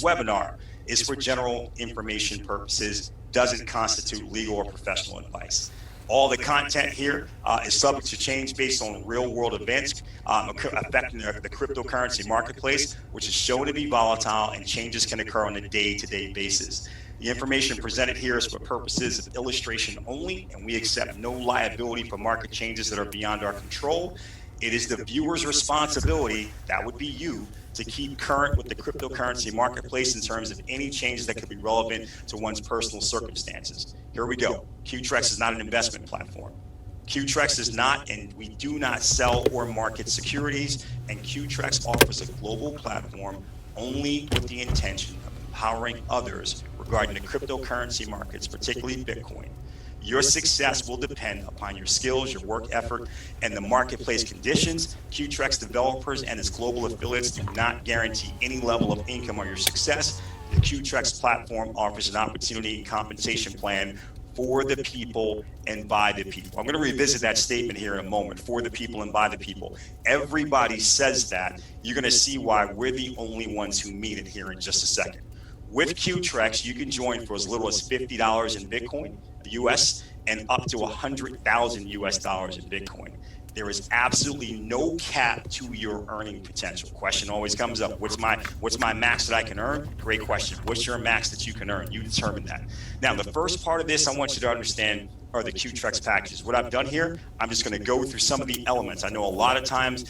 This webinar is for general information purposes, doesn't constitute legal or professional advice. All the content here is subject to change based on real-world events affecting the cryptocurrency marketplace, which is shown to be volatile, and changes can occur on a day-to-day basis. The information presented here is for purposes of illustration only, and we accept no liability for market changes that are beyond our control. It is the viewer's responsibility, that would be you, to keep current with the cryptocurrency marketplace in terms of any changes that could be relevant to one's personal circumstances. Here we go. Qtrex is not an investment platform. Qtrex is not, and we do not sell or market securities, and Qtrex offers a global platform only with the intention of empowering others regarding the cryptocurrency markets, particularly Bitcoin. Your success will depend upon your skills, your work effort, and the marketplace conditions. Qtrex developers and its global affiliates do not guarantee any level of income or your success. The Qtrex platform offers an opportunity and compensation plan for the people and by the people. I'm going to revisit that statement here in a moment, for the people and by the people. Everybody says that. You're going to see why we're the only ones who mean it here in just a second. With Qtrex, you can join for as little as $50 in Bitcoin, US, and up to 100,000 US dollars in Bitcoin. There is absolutely no cap to your earning potential. Question always comes up. What's my max that I can earn? Great question. What's your max that you can earn? You determine that. Now, the first part of this I want you to understand are the Qtrex packages. What I've done here, I'm just going to go through some of the elements. I know a lot of times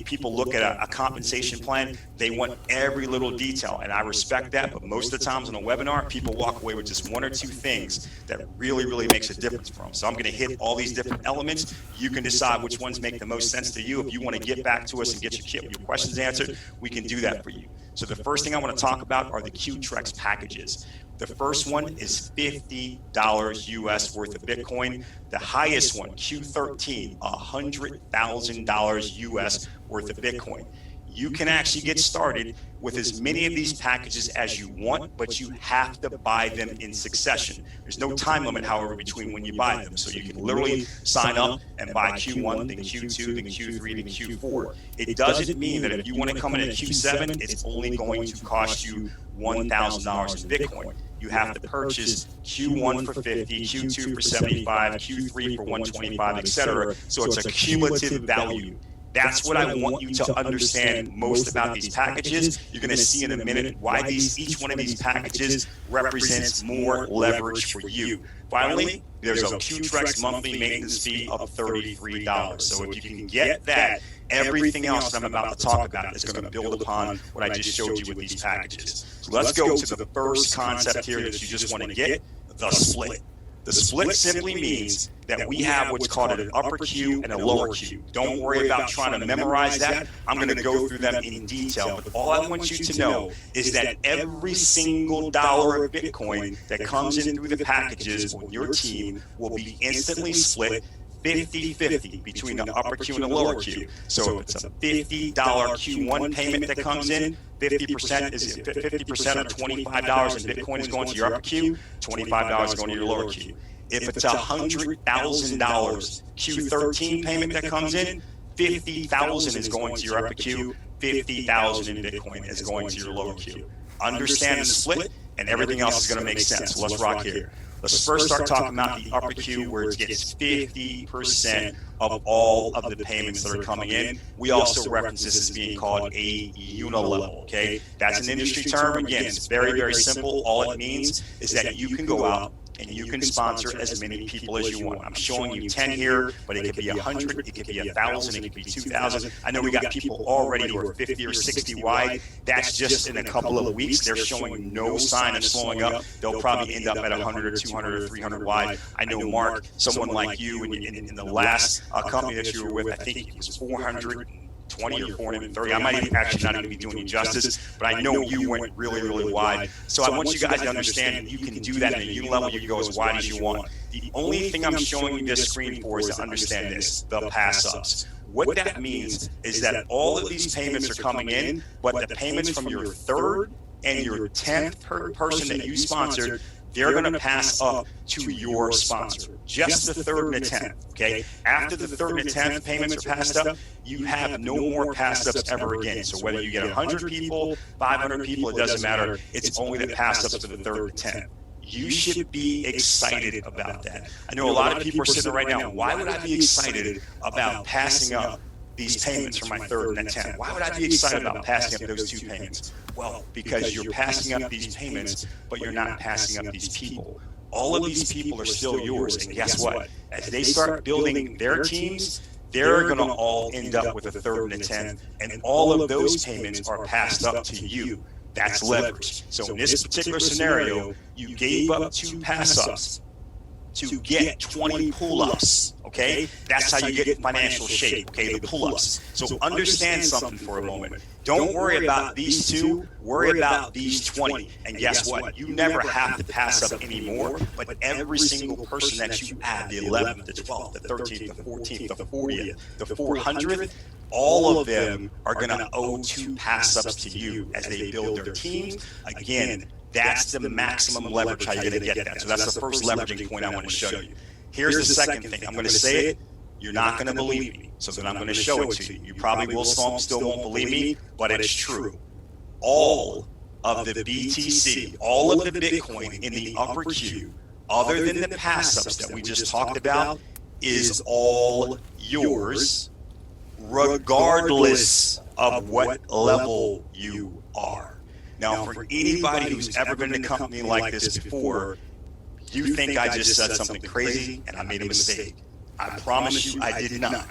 people look at a compensation plan, they want every little detail, and I respect that, but most of the times in a webinar, people walk away with just one or two things that really, really makes a difference for them. So I'm going to hit all these different elements. You can decide which ones make the most sense to you. If you want to get back to us and get your questions answered, we can do that for you. So the first thing I want to talk about are the Qtrex packages. The first one is $50 US worth of Bitcoin. The highest one, Q13, $100,000 US worth of Bitcoin. You can actually get started with as many of these packages as you want, but you have to buy them in succession. There's no time limit, however, between when you buy them. So you can literally sign up and buy Q1, then Q2, then Q3, then Q4. It doesn't mean that if you want to come in at Q7, it's only going to cost you $1,000 in Bitcoin. You have to purchase Q1 for 50, Q2 for 75, Q3 for 125, etc. So it's a cumulative value. That's what I want you to understand most about these packages. You're going to see in a minute why each one of these packages represents more leverage for you. Finally, there's a Qtrex monthly maintenance fee of $33. So if you can get that, everything else that I'm about to talk about is going to build upon what I just showed you with these packages. So let's go to the first concept here that you just want to get, the split. The split simply means that we have what's called an upper Q and a lower Q. Don't worry about trying to memorize that. I'm going to go through them in detail. But all I want you to know is that every single dollar of Bitcoin that comes in through the packages on your team will be instantly split 50-50 between the upper Q and the lower Q. So if it's a $50 Q1 payment that comes in, 50% is 50% or $25 in Bitcoin is going to your upper Q, $25 is going to your lower Q. If it's $100,000 Q13 payment that comes in, 50,000 is going to your upper Q, 50,000 in Bitcoin is going to your lower Q. Understand the split, and everything else is going to make sense. So let's rock here. Let's first start talking about the upper Q, where it gets 50% of all of the payments that are coming in. We also reference this as being called a unilevel, okay? That's an industry term. Again, it's very, very simple. All it means is that you can go out and you can sponsor as many people as you want. I'm showing you 10 here, but it could be 100, it could be 1,000, it could be 2,000. I know we got people already who are 50 or 60 wide. That's just in a couple of weeks. They're showing no sign of slowing up. They'll probably end up at 100 or 200 or 300 wide. I know, Mark, someone like you in the last company that you were with, I think it was 420 or 430. I might actually not even be doing you justice, but I know you went really, really wide. So I want you guys to understand that you can do that in a unilevel. You can go as wide as you want. The only thing I'm showing you this screen for is to understand this, the pass-ups. What that means is that all of these payments are coming in, but the payments from your third and your 10th person that you sponsored, they're going to pass up to your sponsor. Just the third and the 10th, okay? After the third and the 10th payments are passed up, you have no more pass ups ever again. So whether you get 100 people, 500 people, it doesn't matter. It's only the pass ups for the third and 10th. You should be excited about that. I know a lot of people are sitting there right now, why would I be excited about passing up these payments for my third and the 10th? Why would I be excited about passing up those 2 payments? Well, because you're passing up these payments, but you're not passing up these people. All of these people are still yours. And guess what? As they start building their teams, they're going to all end up with a third and a 10th. And all of those payments are passed up to you. That's leverage. So in this particular scenario, you gave up 2 pass-ups to get 20 pull-ups, okay? That's how you get financial shape, okay, the pull-ups. So understand something for a moment. Don't worry about these 2, worry about these 20. And guess what? You never have to pass up anymore, but every single person that you add, the 11th, the 12th, the 13th, the 14th, the 40th, the 400th, all of them are going to owe 2 pass-ups to you as they build their teams. Again, that's the maximum leverage how you're going to get that. So that's the first leveraging point I want to show you. Here's the second thing. I'm going to say it. You're not going to believe me. So then I'm going to show it to you. You probably will still won't believe me, but it's true. All of the BTC, all of the Bitcoin in the upper queue, other than the pass-ups that we just talked about, is all yours, regardless of what level you are. Now, for anybody who's ever been in a company like this before, you think I just said something crazy and I made a mistake. I promise you I did not.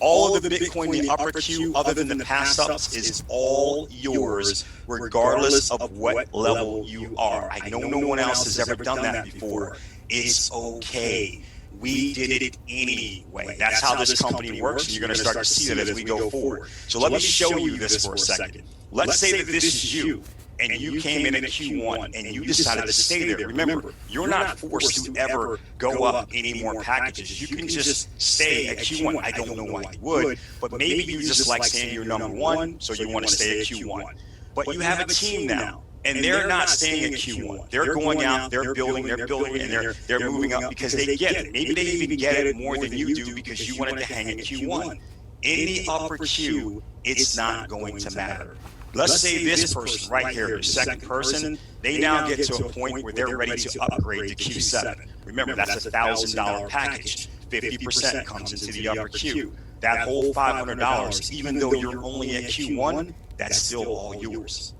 All of the Bitcoin in the upper queue, other than the pass-ups, is all yours, regardless of what level you are. I know no one else has ever done that before. It's okay. We did it anyway. That's how this company works, and you're going to start to see that as we go forward. So let me show you this for a second. Let's say that this is you, and you came in at Q1, and you decided to stay there. Remember, you're not forced to ever go up any more packages. You can just stay at Q1. I don't know why you would, but maybe you just like saying you're number 1, so you want to stay at Q1. But you have a team now. And they're not staying at Q1. They're going out, they're building, and they're moving up because they get it. Maybe they even get it more than you do because you wanted to hang at Q1. In the upper queue, it's not going to matter. Let's say this person right here, the second person, they now get to a point where they're ready to upgrade to Q7. Remember, that's a $1,000 package. 50% comes into the upper queue. That whole $500, even though you're only at Q1, that's still all yours.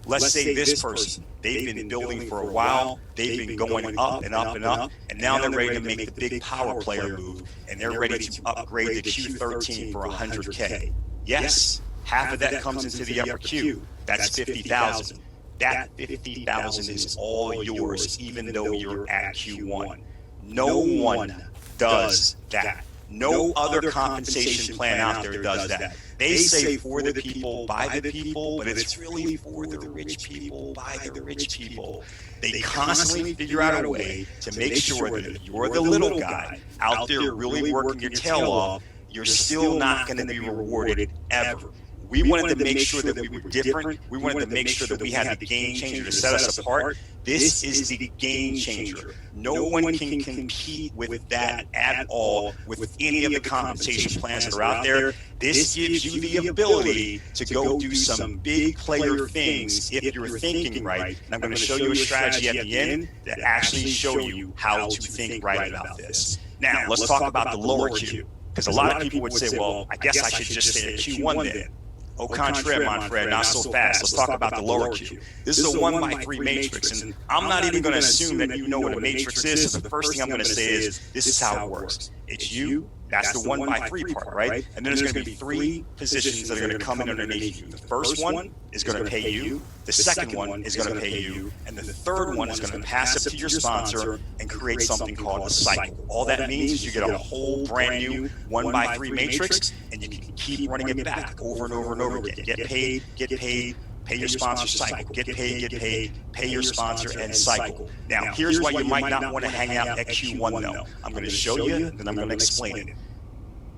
Let's say this person, they've been building for a while, they've been going up and up and up, and now they're ready to make the big power player move, and they're ready to upgrade to Q13 for 100K. Yes, half of that comes into the upper queue. That's 50,000. That 50,000 is all yours, even though you're at Q1. No one does that. No other compensation plan out there does that. They say for the people, by the people, but it's really for the rich people, by the rich people. They constantly figure out a way to make sure that if you're the little guy out there really working your tail off, you're still not going to be rewarded ever. We wanted to make sure that we were different. We wanted to make sure that we had the game changer to set us apart. This is the game changer. No one can compete with that at all, with any of the compensation plans that are out there. This gives you the ability to go do some big player things if you're thinking right. And I'm going to show you a strategy at the end that actually show you how to think right about this. Now, let's talk about the lower queue, because a lot of people would say, well, I guess I should just stay at Q1 then. Au contraire, mon frere, not so fast. Let's talk about the lower queue. This is a 1x3 matrix, and I'm not even going to assume that you know what a matrix is, so the first thing I'm going to say is, this is how it works. It's you, that's the 1x3 part, right? And then there's going to be 3 positions that are going to come in underneath you. The first one is going to pay you, the second one is going to pay you, and the third one is going to pass it to your sponsor and create something called a cycle. All that means is you get a whole brand new 1x3 matrix, and you can keep running it back over and over and over again. Get paid, pay your sponsor, cycle. Get paid, pay your sponsor, and cycle. Now, here's why you might not want to hang out at Q1 though. I'm going to show you, and then I'm going to explain it.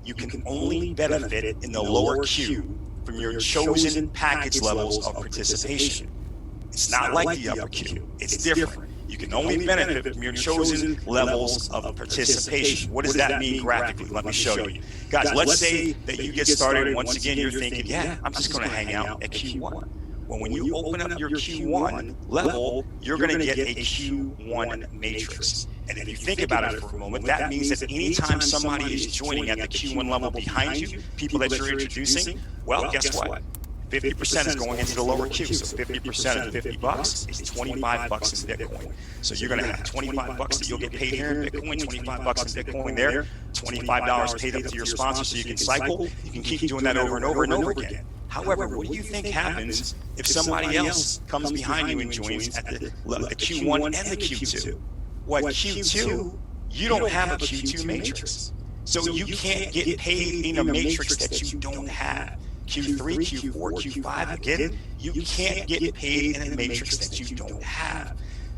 You can only benefit in the lower queue from your chosen package levels of participation. It's not like the upper queue. It's different. You can only benefit from your chosen levels of participation. What does that mean graphically? Let me show you. Guys, let's say that you get started, and once again, you're thinking, yeah, I'm just going to hang out at Q1. Well, when you open up your Q1 level, you're going to get a Q1 matrix. And if you think about it for a moment, that means that anytime somebody is joining at the Q1 level behind you, people that you're introducing, well, guess what? 50% is going into the lower Q. So 50% of 50 bucks is 25 bucks in Bitcoin. So you're going to have 25 bucks that you'll get paid here in Bitcoin, 25 bucks in Bitcoin there, $25 paid up to your sponsor so you can cycle. You can keep doing that over and over and over again. However, what do you think happens if somebody else comes behind you and joins at the Q1 and the Q2? Well, at Q2, you don't have a Q2 matrix. So you can't get paid in a matrix that you don't have. Q3, Q4, Q5, again, you can't get paid in a matrix that you don't have.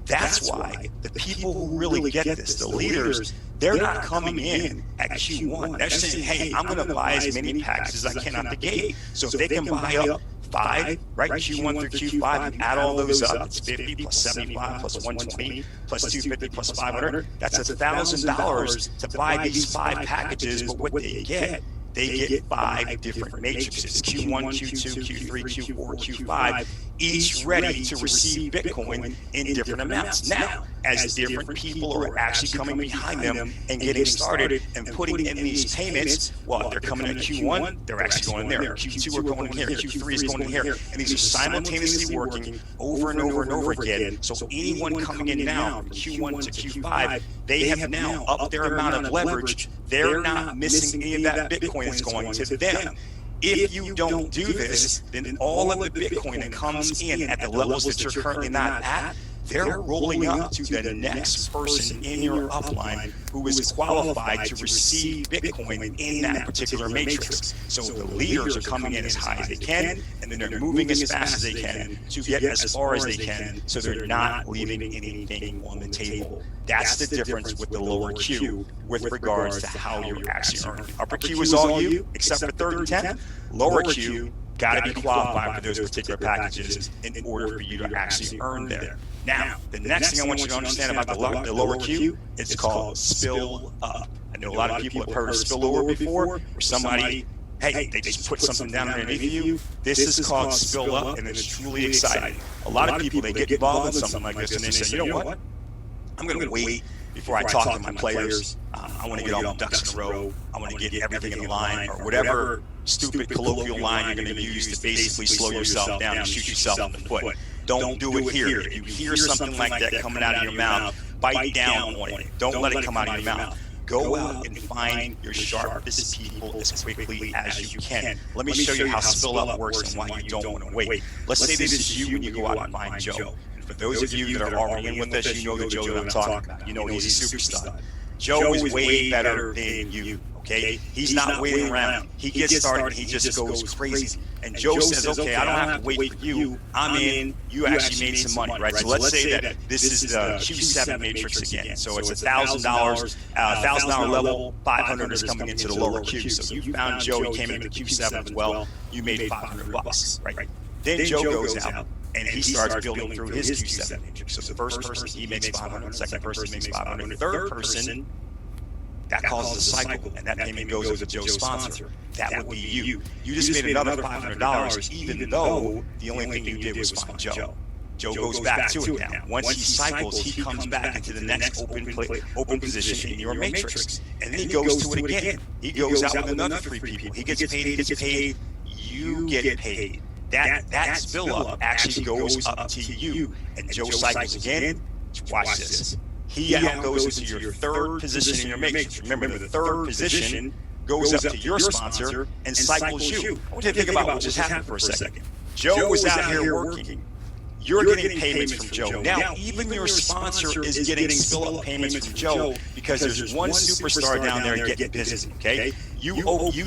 That's why the people who really get this, the leaders, they're not coming in at Q1. They're saying, hey, I'm going to buy as many packages as I can out the gate. So if they can buy up 5, right, Q1 through Q5, you add all those up, it's 50 plus 75 plus 120 plus 250 plus 500. That's $1,000 to buy these 5 packages, but what they get 5 different matrices, Q1, Q2, Q3, Q4, Q5, each ready to receive Bitcoin in different amounts. Now, as different people are actually coming behind them and getting started and putting in these payments, well, if they're coming in Q1, they're actually going there. Q2 are going in here, Q3 is going in here. And these are simultaneously working over and over and over again. So anyone coming in now from Q1 to Q5, they have now upped their amount of leverage. They're not missing any of that Bitcoin that's going to them. If you don't do this, then all of the Bitcoin that comes in at the levels that you're currently not at, they're rolling up to the next person in your upline who is qualified to receive Bitcoin in that particular matrix. So the leaders are coming in as high as they can, and then they're moving as fast as they can to get as far as they can, so they're not leaving anything on the table. That's the difference with the lower Q with regards to how you're actually earning. Upper Q is all you, except for third and 10th. Lower Q, got to be qualified for those particular packages in order for you to actually earn there. Now, the next thing I want you to understand about the lower Q, it's called spill up. I know a lot of people have heard of spillover before, where somebody, hey, they just put something down underneath you. This is called spill up, and it's truly exciting. A lot of people, they get involved in something like this, and they say, you know what? I'm going to wait before I talk to my players. I want to get all my ducks in a row. I want to get everything in line, or whatever stupid colloquial line you're going to use to basically slow yourself down and shoot yourself in the foot. Don't do it here. If you hear something like that coming out of your mouth, bite down on it. Don't let it come out of your mouth. Go out and find your sharpest people as quickly as you can. Let me show you how spill up works and why you don't want to wait. Let's say this is you when you go out and find Joe. And for those of you that are already in with us, you know the Joe that I'm talking about. You know he's a superstar. Joe is way better than you. Okay, he's not waiting around. He gets started and he just goes crazy. And Joe says, okay, I don't have to wait for you. I'm in. You actually made some money, right? So let's say that this is the Q7 matrix again. So it's $1,000, $1,000 level, 500 is coming into the lower Q. So you found Joe, he came into Q7 as well. You made 500 bucks, right? Then Joe goes out and he starts building through his Q7 matrix. So the first person, he makes 500. Second person makes 500. Third person, that causes a cycle, and that payment goes to Joe's sponsor. That would be you. You just made another $500, even though the only thing you did was find Joe. Joe goes back to it now. Once he cycles, he comes back into the next open position in your matrix. And then he goes to it again. He goes out with another 3 people. He gets paid, you get paid. That spill up actually goes up to you. And Joe cycles again. Watch this. He now goes into your third position in your matrix. Remember, the third position goes up to your sponsor and cycles you. I want you to think about what just happened for a second. Joe was out here working. You're getting payments from Joe. Now, even your sponsor is getting spill-up payments from Joe because there's one superstar down there getting busy, okay? You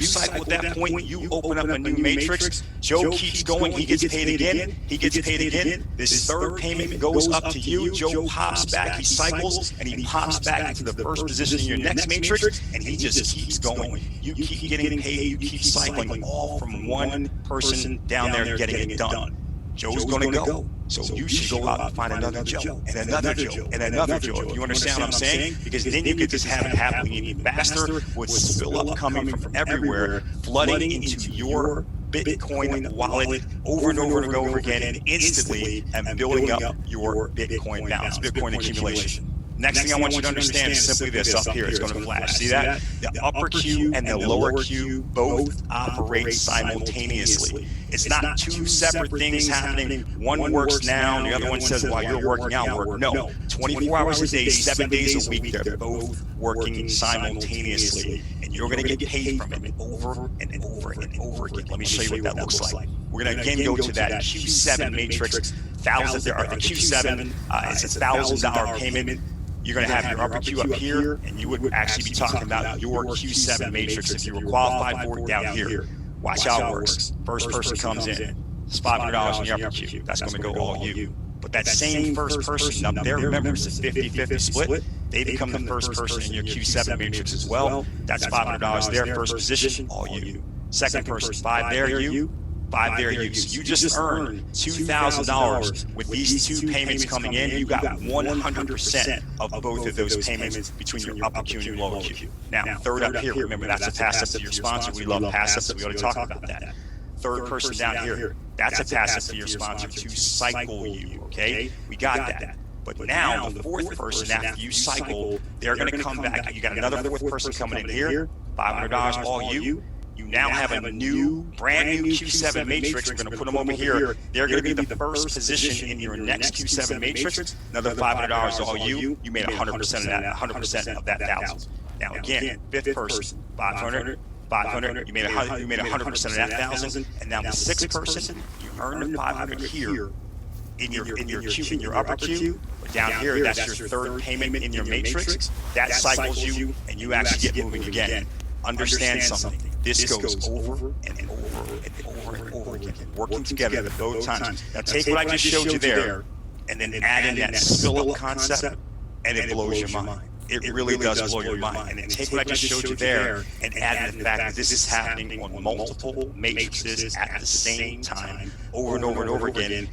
cycle at that point, you open up a new matrix. Joe keeps going, he gets paid again, he gets paid again. This third payment goes up to you. Joe pops back, he cycles, and he pops back into the first position in your next matrix, and he just keeps going. You keep getting paid, you keep cycling, all from one person down there getting it done. Joe's going to go. So you should go out and find another Joe, and another Joe, and another Joe. If you understand what I'm saying? Because then you could just have it happening even faster, with spill up coming from everywhere, flooding into your Bitcoin wallet over and over and over again instantly, and building up your Bitcoin balance, Bitcoin accumulation. Next thing I want you to understand is simply this up here. It's going to flash. See that? The upper Q and the lower Q both operate simultaneously. It's not two separate things happening. One works now, and the other one says while you're working out work. No, 24 hours a day, 7 days a week, they're both working simultaneously. And you're going to get paid from it over and over and over again. Let me show you what that looks like. We're going to again go to that Q7 matrix. The Q7 is a $1,000 payment. You're going to have your upper Q up here, and you would actually be talking about your Q7 matrix if you were qualified for it down here. Watch how it works. First person comes in. It's $500 in your upper Q. That's going to go all you. But that same first person up there, remember, it's a 50-50 split. They become the first person in your Q7 matrix as well. That's $500 there, first position, all you. Second person, 5 there, you. 5 there, you. So you just earned $2,000 with these two payments coming in. You got 100% of both of those payments between your upper Q and your lower Q. Now, third up here, remember, that's a pass up to your sponsor. We love pass ups, so we already talked about that. Third person down here, that's a pass up to your sponsor to cycle you, okay? We got that. But now the fourth person, after you cycle, they're going to come back. You got another fourth person coming in here, $500 all you. You now have a new, brand new Q7 matrix. We're going to put them over here. They're going to be the first position in your next Q7 matrix. Another $500 all you. You made 100% of that, 100% of that 1,000. Now again, fifth person, 500. 500. You made 100% of that 1,000. And now the sixth person, you earned the 500 here in your Q, in your upper Q. But down here, that's your third payment in your matrix. That cycles you, and you actually get moving again. Understand something. This goes over and over and over and over again, working together both times. Now take what I just showed you there, and then add in that spill-up concept, and it blows your mind. It really does blow your mind. And then take what I just showed you there, and add in the fact that this is happening on multiple matrices at the same time, over and over and over again.